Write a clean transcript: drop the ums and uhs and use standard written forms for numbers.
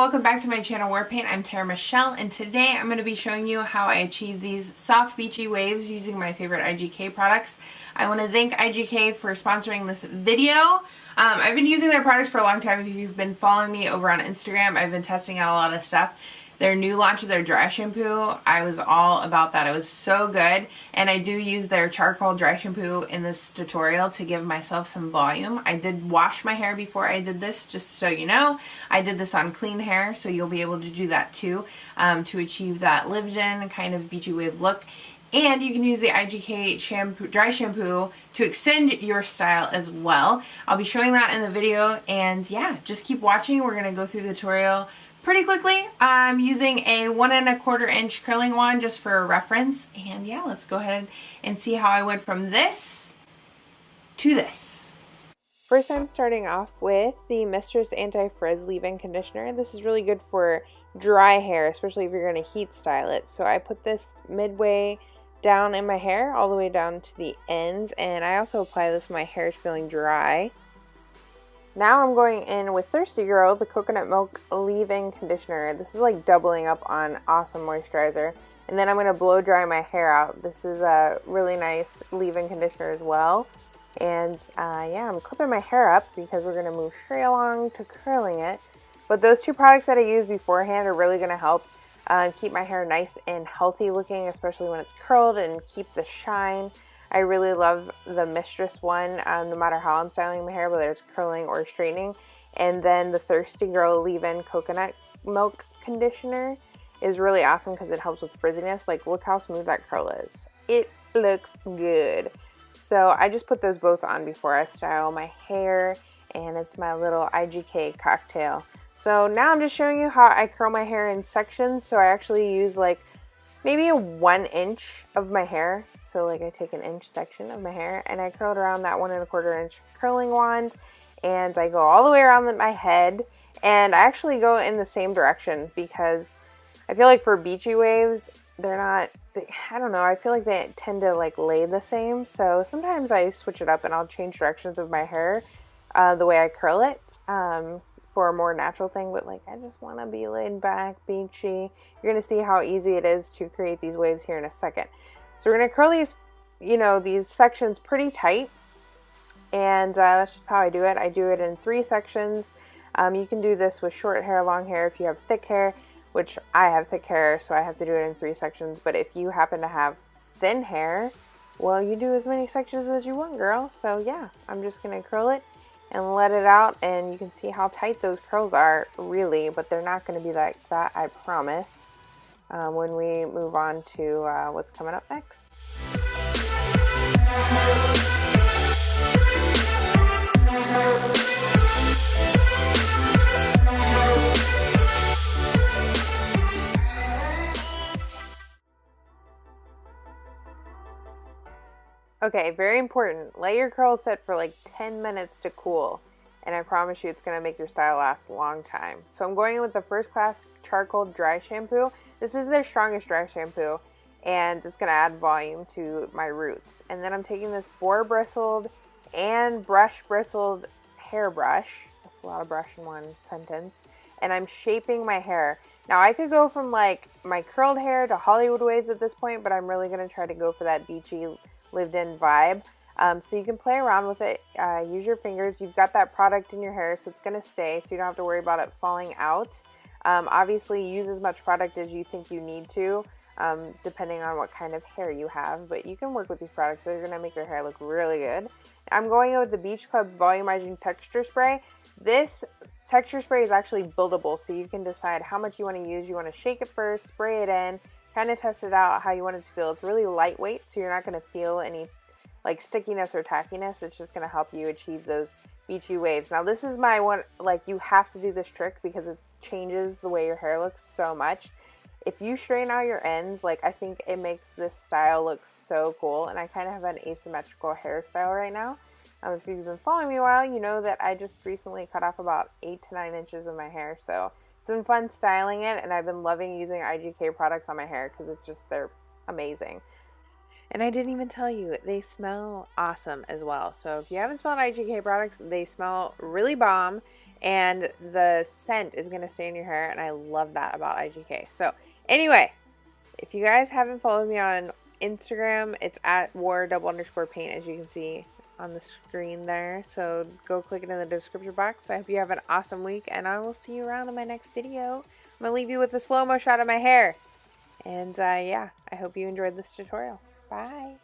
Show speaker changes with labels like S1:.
S1: welcome back to my channel War Paint. I'm Tara Michelle, and today I'm going to be showing you how I achieve these soft beachy waves using my favorite IGK products. I want to thank IGK for sponsoring this video. I've been using their products for a long time. If you've been following me over on Instagram, I've been testing out a lot of stuff. Their new launch of their dry shampoo, I was all about that. It was so good, and I do use their charcoal dry shampoo in this tutorial to give myself some volume. I did wash my hair before I did this, just so you know. I did this on clean hair, so you'll be able to do that too to achieve that lived-in kind of beachy wave look. And you can use the IGK shampoo, dry shampoo to extend your style as well. I'll be showing that in the video, and yeah, just keep watching. We're going to go through the tutorial pretty quickly. I'm using a 1 1/4 inch curling wand just for reference, and yeah, let's go ahead and see how I went from this to this. First, I'm starting off with the Mistress Anti-Frizz leave-in conditioner. This is really good for dry hair, especially if you're going to heat style it. So I put this midway down in my hair, all the way down to the ends, and I also apply this when my hair is feeling dry. Now I'm going in with Thirsty Girl, the coconut milk leave-in conditioner. This is like doubling up on awesome moisturizer. And then I'm going to blow dry my hair out. This is a really nice leave-in conditioner as well. And yeah, I'm clipping my hair up because we're going to move straight along to curling it. But those two products that I used beforehand are really going to help keep my hair nice and healthy looking, especially when it's curled, and keep the shine. I really love the Mistress one, no matter how I'm styling my hair, whether it's curling or straightening. And then the Thirsty Girl leave-in coconut milk conditioner is really awesome because it helps with frizziness. Like, look how smooth that curl is. It looks good. So I just put those both on before I style my hair, and it's my little IGK cocktail. So now I'm just showing you how I curl my hair in sections. So I actually use like maybe a 1 inch of my hair. So like I take an inch section of my hair and I curl it around that 1 1/4 inch curling wand, and I go all the way around my head, and I actually go in the same direction because I feel like for beachy waves, they're not, I don't know, I feel like they tend to like lay the same. So sometimes I switch it up and I'll change directions of my hair the way I curl it for a more natural thing, but like I just want to be laid back, beachy. You're going to see how easy it is to create these waves here in a second. So we're going to curl these, these sections pretty tight, and that's just how I do it. I do it in 3 sections. You can do this with short hair, long hair, if you have thick hair, which I have thick hair, so I have to do it in 3 sections. But if you happen to have thin hair, well, you do as many sections as you want, girl. So yeah, I'm just going to curl it and let it out, and you can see how tight those curls are, really, but they're not going to be like that, I promise. When we move on to what's coming up next. Okay, very important. Let your curls sit for like 10 minutes to cool, and I promise you it's going to make your style last a long time. So I'm going in with the First Class Charcoal Dry Shampoo. This is their strongest dry shampoo, and it's going to add volume to my roots. And then I'm taking this boar bristled and brush bristled hairbrush. That's a lot of brush in one sentence. And I'm shaping my hair. Now I could go from like my curled hair to Hollywood waves at this point, but I'm really going to try to go for that beachy lived-in vibe. So you can play around with it. Use your fingers. You've got that product in your hair, so it's going to stay, so you don't have to worry about it falling out. Obviously, use as much product as you think you need to, depending on what kind of hair you have, but you can work with these products. They're going to make your hair look really good. I'm going in with the Beach Club Volumizing Texture Spray. This texture spray is actually buildable, so you can decide how much you want to use. You want to shake it first, spray it in, kind of test it out how you want it to feel. It's really lightweight, so you're not going to feel any like stickiness or tackiness. It's just going to help you achieve those beachy waves. Now this is my one, like, you have to do this trick because it changes the way your hair looks so much. If you straighten out your ends, like, I think it makes this style look so cool, and I kind of have an asymmetrical hairstyle right now. If you've been following me a while, you know that I just recently cut off about 8 to 9 inches of my hair, so it's been fun styling it, and I've been loving using IGK products on my hair because it's just, they're amazing. And I didn't even tell you, they smell awesome as well. So if you haven't smelled IGK products, they smell really bomb, and the scent is going to stay in your hair, and I love that about IGK. So anyway, if you guys haven't followed me on Instagram, it's at war_paint, as you can see on the screen there. So go click it in the description box. I hope you have an awesome week, and I will see you around in my next video. I'm going to leave you with a slow-mo shot of my hair. And yeah, I hope you enjoyed this tutorial. Bye.